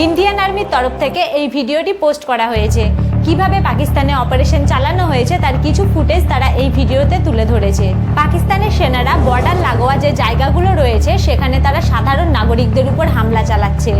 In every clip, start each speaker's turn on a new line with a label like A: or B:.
A: Indian আর্মির তরফ থেকে এই ভিডিওটি পোস্ট করা হয়েছে। কিভাবে পাকিস্তানে অপারেশন চালানো হয়েছে তার কিছু ফুটেজ তারা এই ভিডিওতে তুলে ধরেছে। পাকিস্তানের সেনারা বর্ডার লাগোয়া যে জায়গাগুলো রয়েছে সেখানে তারা সাধারণ নাগরিকদের উপর হামলা চালাচ্ছে।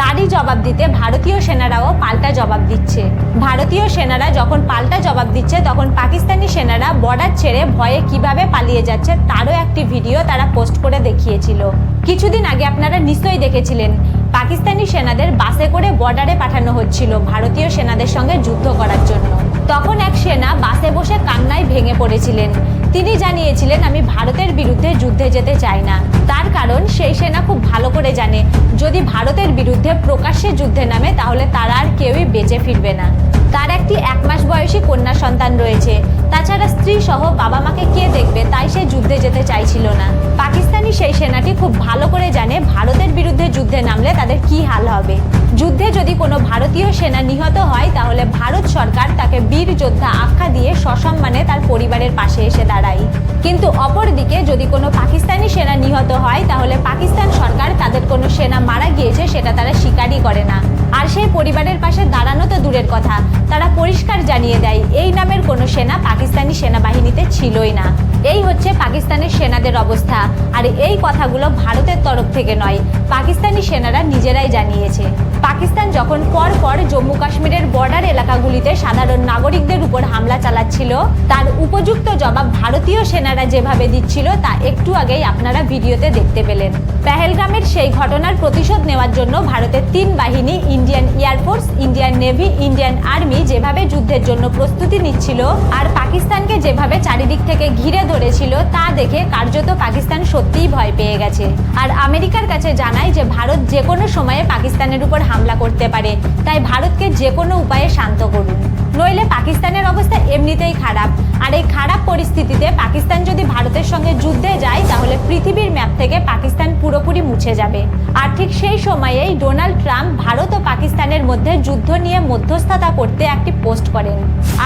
A: তারই জবাব দিতে ভারতীয় সেনারাও পাল্টা জবাব দিচ্ছে। ভারতীয় সেনারা যখন পাল্টা জবাব দিচ্ছে তখন পাকিস্তানি সেনারা বর্ডার ছেড়ে ভয়ে কিভাবে পালিয়ে যাচ্ছে তারও একটি ভিডিও তারা পোস্ট করে দেখিয়েছিল। কিছুদিন আগে আপনারা নিশ্চয়ই দেখেছিলেন পাকিস্তানি সেনাদের বাসে করে বর্ডারে পাঠানো হচ্ছিল ভারতীয় সেনাদের সঙ্গে যুদ্ধ করার জন্য। তখন এক সেনা বাসে বসে কান্নায় ভেঙে পড়েছিলেন। তিনি জানিয়েছিলেন, আমি ভারতের বিরুদ্ধে যুদ্ধে যেতে চাই না। তার কারণ সেই সেনা খুব ভালো করে জানে যদি ভারতের বিরুদ্ধে প্রকাশ্যে যুদ্ধে নামে তাহলে তারা আর কেউই বেঁচে ফিরবে না। তার একটি 1 মাস বয়সী কন্যা সন্তান রয়েছে। তাছাড়া স্ত্রী সহ বাবা মাকে কে দেখবে, তাই সে যুদ্ধে যেতে চাইছিল না। পাকিস্তানি সেই সেনাটি খুব ভালো করে জানে ভারতের বিরুদ্ধে যুদ্ধে নামলে তাদের কি হাল হবে। যুদ্ধে যদি কোনো ভারতীয় সেনা নিহত হয় তাহলে ভারত সরকার তাকে বীর যোদ্ধা আখ্যা দিয়ে সসম্মানে তার পরিবারের পাশে এসে দাঁড়ায়। কিন্তু অপরদিকে যদি কোনো পাকিস্তানি সেনা নিহত হয় তাহলে পাকিস্তান সরকার তাদের কোনো সেনা মারা গিয়েছে সেটা তারা স্বীকারই করে না। আর সেই পরিবারের পাশে দাঁড়ানো তো দূরের কথা, তারা পরিষ্কার জানিয়ে দেয় এই নামের কোনো সেনা পাকিস্তানি সেনাবাহিনীতে ছিলই না। এই হচ্ছে পাকিস্তানের সেনাদের অবস্থা। আর এই কথাগুলো ভারতের তরফ থেকে নয়, পাকিস্তানি সেনারা নিজেরাই জানিয়েছে। পাকিস্তান যখন পর জম্মু কাশ্মীরের বর্ডার এলাকাগুলিতে সাধারণ নাগরিকদের উপর হামলা চালাচ্ছিল তার উপযুক্ত জবাব ভারতীয় সেনারা যেভাবে দিচ্ছিল তা একটু আগেই আপনারা ভিডিওতে দেখতে পেলেন। পেহেলগামের সেই ঘটনার প্রতিশোধ নেওয়ার জন্য ভারতের 3 বাহিনী Indian air force, Indian navy, Indian army যেভাবে যুদ্ধের জন্য প্রস্তুতি নিচ্ছিল আর পাকিস্তানকে যেভাবে চারিদিক থেকে ঘিরে ধরেছিল তা দেখে কার্যত পাকিস্তান সত্যিই ভয় পেয়ে গেছে। আর আমেরিকার কাছে জানায় যে ভারত যে কোনো সময়ে পাকিস্তানের উপর হামলা করতে পারে, তাই ভারতকে যে কোনো উপায়ে শান্ত করুন, নইলে পাকিস্তানের অবস্থা এমনিতেই খারাপ। আর এই খারাপ পরিস্থিতিতে পাকিস্তান যদি ভারতের সঙ্গে যুদ্ধে যায় তাহলে পৃথিবীর ম্যাপ থেকে পাকিস্তান পুরোপুরি মুছে যাবে। আর ঠিক সেই সময়েই ডোনাল্ড ট্রাম্প ভারত ও পাকিস্তানের মধ্যে যুদ্ধ নিয়ে মধ্যস্থতা করতে একটি পোস্ট করেন।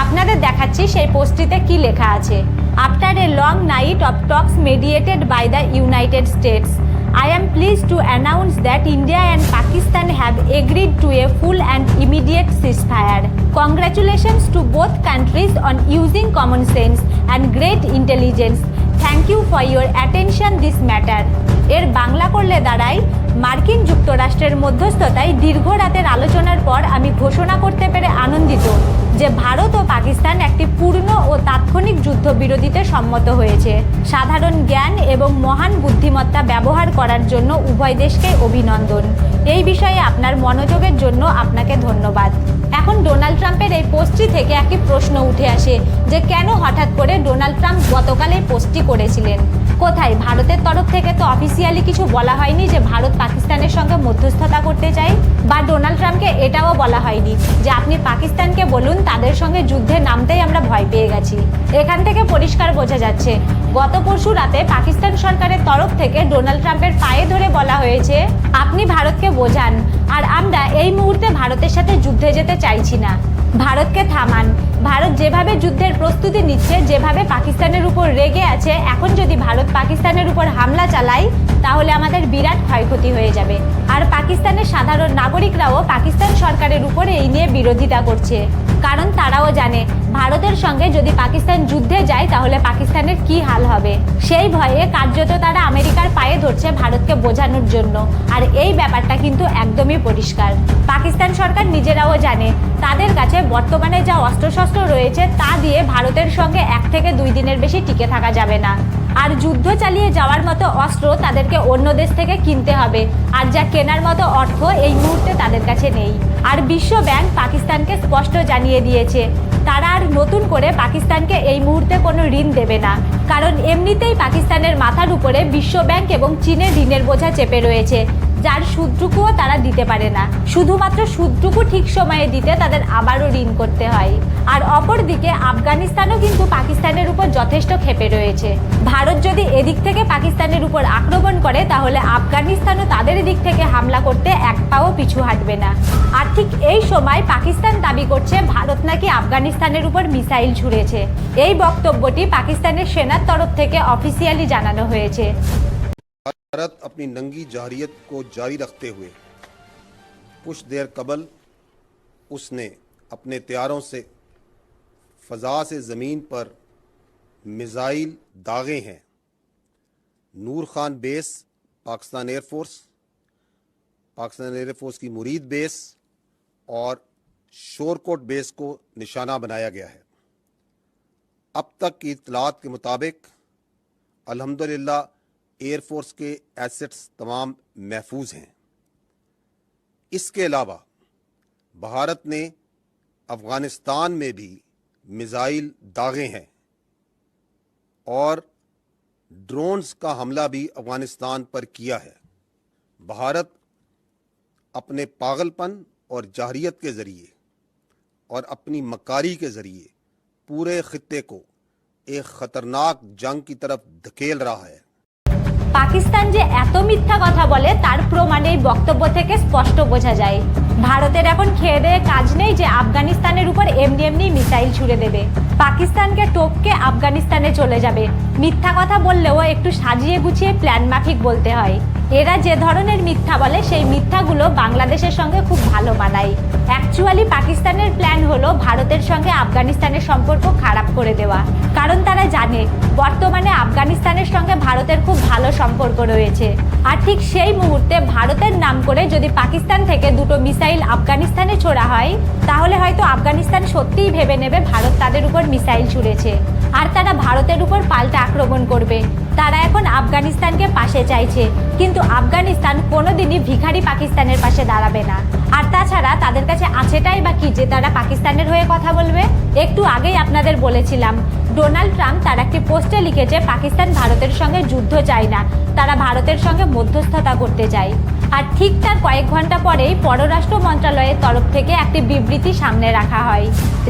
A: আপনাদের দেখাচ্ছি সেই পোস্টটিতে কি লেখা আছে। After a long night of Tux mediated by the United States, I am pleased to announce that India and Pakistan have agreed to a full and immediate ceasefire. Congratulations to both countries on using common sense and great intelligence. Thank you for your attention this matter. এর বাংলা করলে দাঁড়ায়, মার্কিন যুক্তরাষ্ট্রের মধ্যস্থতায় দীর্ঘ রাতের আলোচনার পর আমি ঘোষণা করতে পেরে আনন্দিত যে ভারত ও পাকিস্তান একটি পূর্ণ ও তাৎক্ষণিক যুদ্ধবিরতিতে সম্মত হয়েছে। সাধারণ জ্ঞান এবং মহান বুদ্ধিমত্তা ব্যবহার করার জন্য উভয় দেশকে অভিনন্দন। এই বিষয়ে আপনার মনোযোগের জন্য আপনাকে ধন্যবাদ। এখন ডোনাল্ড ট্রাম্পের এই পোস্টটি থেকে একটি প্রশ্ন উঠে আসে যে কেন হঠাৎ করে ডোনাল্ড ট্রাম্প গতকাল এই পোস্টটি করেছিলেন। কোথায়? ভারতের তরফ থেকে তো অফিসিয়ালি কিছু বলা হয়নি যে ভারত পাকিস্তানের সঙ্গে মধ্যস্থতা করতে চায়, বা ডোনাল্ড ট্রাম্পকে এটাও বলা হয়নি যে আপনি পাকিস্তানকে বলুন তাদের সঙ্গে যুদ্ধে নামতেই আমরা ভয় পেয়ে গেছি। এখান থেকে পরিষ্কার বোঝা যাচ্ছে গত পরশু রাতে পাকিস্তান সরকারের তরফ থেকে ডোনাল্ড ট্রাম্পের পায়ে ধরে বলা হয়েছে আপনি ভারতকে বোঝান, আর আমরা এই মুহূর্তে ভারতের সাথে যুদ্ধে যেতে চাইছি না, ভারতকে থামান। ভারত যেভাবে যুদ্ধের প্রস্তুতি নিচ্ছে, যেভাবে পাকিস্তানের উপর রেগে আছে, এখন যদি ভারত পাকিস্তানের উপর হামলা চালায় তাহলে আমাদের বিরাট ক্ষয়ক্ষতি হয়ে যাবে। আর পাকিস্তানের সাধারণ নাগরিকরাও পাকিস্তান সরকারের উপর এই নিয়ে বিরোধিতা করছে, কারণ তারাও জানে ভারতের সঙ্গে যদি পাকিস্তান যুদ্ধে যায় তাহলে পাকিস্তানের কি হাল হবে। সেই ভয়ে কার্যত তারা আমেরিকার পায়ে ধরছে ভারতকে বোঝানোর জন্য। আর এই ব্যাপারটা কিন্তু একদমই পরিষ্কার। পাকিস্তান সরকার নিজেরাও জানে তাদের কাছে বর্তমানে যা অস্ত্রশস্ত্র রয়েছে তা দিয়ে ভারতের সঙ্গে 1 থেকে 2 দিনের বেশি টিকে থাকা যাবে না। আর যুদ্ধ চালিয়ে যাওয়ার মতো অস্ত্র তাদেরকে অন্য দেশ থেকে কিনতে হবে, আর যা কেনার মতো অর্থ এই মুহূর্তে তাদের কাছে নেই। আর বিশ্ব ব্যাংক পাকিস্তানকে স্পষ্ট জানিয়ে দিয়েছে তারা আর নতুন করে পাকিস্তানকে এই মুহূর্তে কোনো ঋণ দেবে না, কারণ এমনিতেই পাকিস্তানের মাথার উপরে বিশ্ব ব্যাংক এবং চীনের ঋণের বোঝা চেপে রয়েছে, যার সুদটুকুও তারা দিতে পারে না। শুধুমাত্র সুদটুকু ঠিক সময়ে দিতে তাদের আবারও ঋণ করতে হয়। আর অপরদিকে আফগানিস্তানও কিন্তু পাকিস্তানের উপর যথেষ্ট ক্ষেপে রয়েছে। ভারত যদি এদিক থেকে পাকিস্তানের উপর আক্রমণ করে তাহলে আফগানিস্তানও তাদের দিক থেকে হামলা করতে এক পাও পিছু হাঁটবে না। আর ঠিক এই সময় পাকিস্তান দাবি করছে ভারত নাকি আফগানিস্তানের উপর মিসাইল ছুড়েছে। এই বক্তব্যটি পাকিস্তানের সেনার তরফ থেকে অফিসিয়ালি জানানো হয়েছে।
B: भारत अपनी नंगी जाहिरियत को जारी रखते हुए कुछ देर कबल उसने अपने तैयारों से फ़ज़ा से ज़मीन पर मिज़ाइल दागे हैं। नूर खान बेस पाकिस्तान एयरफोर्स की मुरीद बेस और शोरकोट बेस को निशाना बनाया गया है। अब तक की इत्तलात के मुताबिक अल्हम्दुलिल्लाह एयरफोर्स के एसेट्स तमाम महफूज हैं। इसके अलावा भारत ने अफ़गानिस्तान में भी मिज़ाइल दागे हैं और ड्रोन्स का हमला भी अफ़गानिस्तान पर किया है। भारत अपने पागलपन और जाहरियत के ज़रिए और अपनी मकारी के ज़रिए पूरे खित्ते को एक ख़तरनाक जंग की तरफ धकेल रहा है।
A: পাকিস্তান যে এত মিথ্যা কথা বলে তার প্রমাণ এই বক্তব্য থেকে স্পষ্ট বোঝা যায়। ভারতের এখন খেয়ে দেয়ে কাজ নেই যে আফগানিস্তানের উপর এমনি এমনি মিসাইল ছুড়ে দেবে, পাকিস্তানকে টপকে আফগানিস্তানে চলে যাবে। মিথ্যা কথা বললেও একটু সাজিয়ে গুছিয়ে প্ল্যান মাফিক বলতে হয়। এরা যে ধরনের মিথ্যা বলে সেই মিথ্যাগুলো বাংলাদেশের সঙ্গে খুব ভালো মানায়। অ্যাকচুয়ালি পাকিস্তানের প্ল্যান হলো ভারতের সঙ্গে আফগানিস্তানের সম্পর্ক খারাপ করে দেওয়া, কারণ তারা জানে বর্তমানে আফগানিস্তানের সঙ্গে ভারতের খুব ভালো সম্পর্ক রয়েছে। আর ঠিক সেই মুহূর্তে ভারতের নাম করে যদি পাকিস্তান থেকে দুটো মিসাইল আফগানিস্তানে ছোড়া হয়, তাহলে হয়তো আফগানিস্তান সত্যিই ভেবে নেবে ভারত তাদের উপর মিসাইল ছুড়েছে আর তারা ভারতের উপর পাল্টা আক্রমণ করবে। তারা এখন আফগানিস্তানকে পাশে চাইছে, কিন্তু আফগানিস্তান কোনোদিনই ভিখারি পাকিস্তানের পাশে দাঁড়াবে না। আর তাছাড়া তাদের কাছে আছেটাই বা কি যে তারা পাকিস্তানের হয়ে কথা বলবে। একটু আগেই আপনাদের বলেছিলাম ডোনাল্ড ট্রাম্প তার একটি পোস্টে লিখেছে পাকিস্তান ভারতের সঙ্গে যুদ্ধ চায় না, তারা ভারতের সঙ্গে মধ্যস্থতা করতে চায়। আর ঠিক তার কয়েক ঘন্টা পরেই পররাষ্ট্র মন্ত্রণালয়ের তরফ থেকে একটি বিবৃতি সামনে রাখা হয়,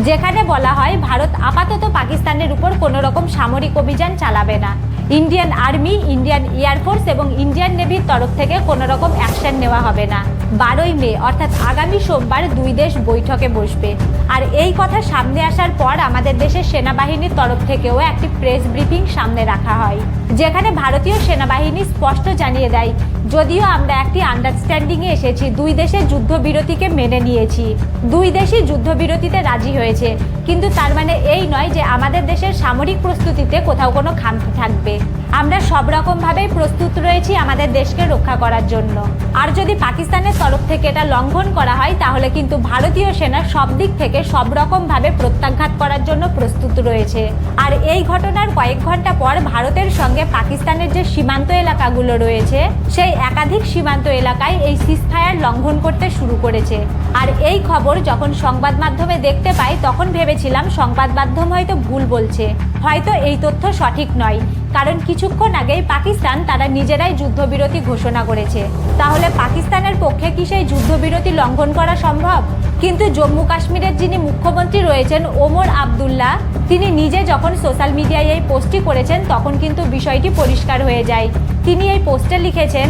A: যেখানে বলা হয় ভারত আপাতত পাকিস্তানের উপর কোনো রকম সামরিক অভিযান চালাবে না। ইন্ডিয়ান আর্মি, ইন্ডিয়ান এয়ারফোর্স এবং ইন্ডিয়ান নেভির তরফ থেকে কোনো রকম অ্যাকশন নেওয়া হবে না। 12ই মে অর্থাৎ আগামী সোমবার দুই দেশ বৈঠকে বসবে। আর এই কথা সামনে আসার পর আমাদের দেশের সেনাবাহিনীর তরফ থেকেও একটি প্রেস ব্রিফিং সামনে রাখা হয়, যেখানে ভারতীয় সেনাবাহিনী স্পষ্ট জানিয়ে দেয় যদিও আমরা একটি আন্ডারস্ট্যান্ডিংয়ে এসেছি, দুই দেশের যুদ্ধবিরতিকে মেনে নিয়েছি, দুই দেশই যুদ্ধবিরতিতে রাজি হয়েছে, কিন্তু তার মানে এই নয় যে আমাদের দেশের সামরিক প্রস্তুতিতে কোথাও কোনো খামতি থাকবে। আমরা সব রকমভাবেই প্রস্তুত রয়েছি আমাদের দেশকে রক্ষা করার জন্য। আর যদি পাকিস্তানের তরফ থেকে এটা লঙ্ঘন করা হয় তাহলে কিন্তু ভারতীয় সেনা সব দিক থেকে সব রকমভাবে প্রত্যাঘাত করার জন্য প্রস্তুত রয়েছে। আর এই ঘটনার কয়েক ঘন্টা পর ভারতের সঙ্গে পাকিস্তানের যে সীমান্ত এলাকাগুলো রয়েছে সেই একাধিক সীমান্ত এলাকায় এই সিজফায়ার লঙ্ঘন করতে শুরু করেছে। আর এই খবর যখন সংবাদ মাধ্যমে দেখতে পাই তখন ভেবেছিলাম সংবাদ মাধ্যম হয়তো ভুল বলছে, হয়তো এই তথ্য সঠিক নয়, কারণ কিছুক্ষণ আগেই পাকিস্তান তারা নিজেরাই যুদ্ধবিরতি ঘোষণা করেছে। তাহলে পাকিস্তানের পক্ষে কি সেই যুদ্ধবিরতি লঙ্ঘন করা সম্ভব? কিন্তু জম্মু কাশ্মীরের যিনি মুখ্যমন্ত্রী রয়েছেন ওমর আবদুল্লাহ, তিনি নিজে যখন সোশ্যাল মিডিয়ায় এই পোস্টটি করেছেন তখন কিন্তু বিষয়টি পরিষ্কার হয়ে যায়। তিনি এই পোস্টে লিখেছেন,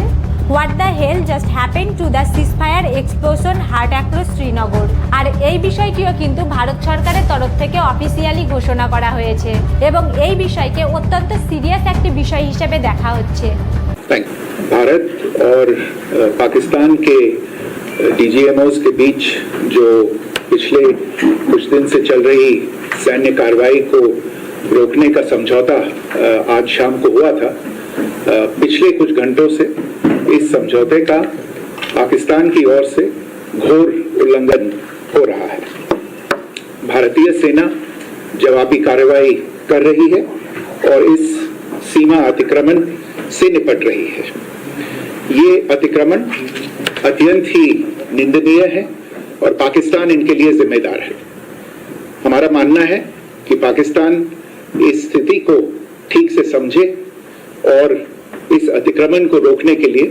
A: what the hell just happen to the ceasefire explosion heard across Srinagar. আর এই বিষয়টিও কিন্তু ভারত সরকারের তরফ থেকে অফিসিয়ালি ঘোষণা করা হয়েছে এবং এই বিষয়কে অত্যন্ত সিরিয়াস একটি বিষয় হিসেবে দেখা হচ্ছে।
C: भारत और पाकिस्तान के डीजीएमओस के बीच जो पिछले कुछ दिन से चल रही सैन्य कार्रवाई को रोकने का समझौता आज शाम को हुआ था, पिछले कुछ घंटों से इस समझौते का पाकिस्तान की ओर से घोर उल्लंघन हो रहा है। भारतीय सेना जवाबी कार्रवाई कर रही है और इस सीमा अतिक्रमण से निपट रही है। ये अतिक्रमण अत्यंत ही निंदनीय है और पाकिस्तान इनके लिए जिम्मेदार है। हमारा मानना है कि पाकिस्तान इस स्थिति को ठीक से समझे और इस अतिक्रमण को रोकने के लिए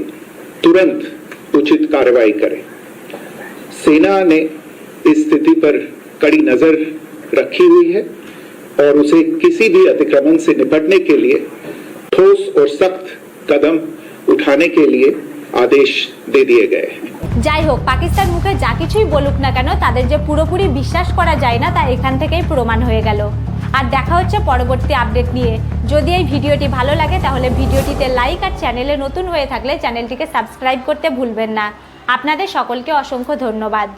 C: तुरंत उचित कार्रवाई करे। सेना ने इस स्थिति पर कड़ी नजर रखी हुई है और उसे किसी भी अतिक्रमण से निपटने के लिए ठोस और सख्त कदम उठाने के लिए आदेश दे दिए गए हैं।
A: যাই হোক, পাকিস্তান মুখে যা কিছুই বলুক না কেন তাদের যে পুরোপুরি বিশ্বাস করা যায় না তা এখান থেকেই প্রমাণ হয়ে গেল। আর দেখা হচ্ছে পরবর্তী আপডেট নিয়ে। যদি এই ভিডিওটি ভালো লাগে তাহলে ভিডিওটিতে লাইক আর চ্যানেলে নতুন হয়ে থাকলে চ্যানেলটিকে সাবস্ক্রাইব করতে ভুলবেন না। আপনাদের সকলকে অসংখ্য ধন্যবাদ।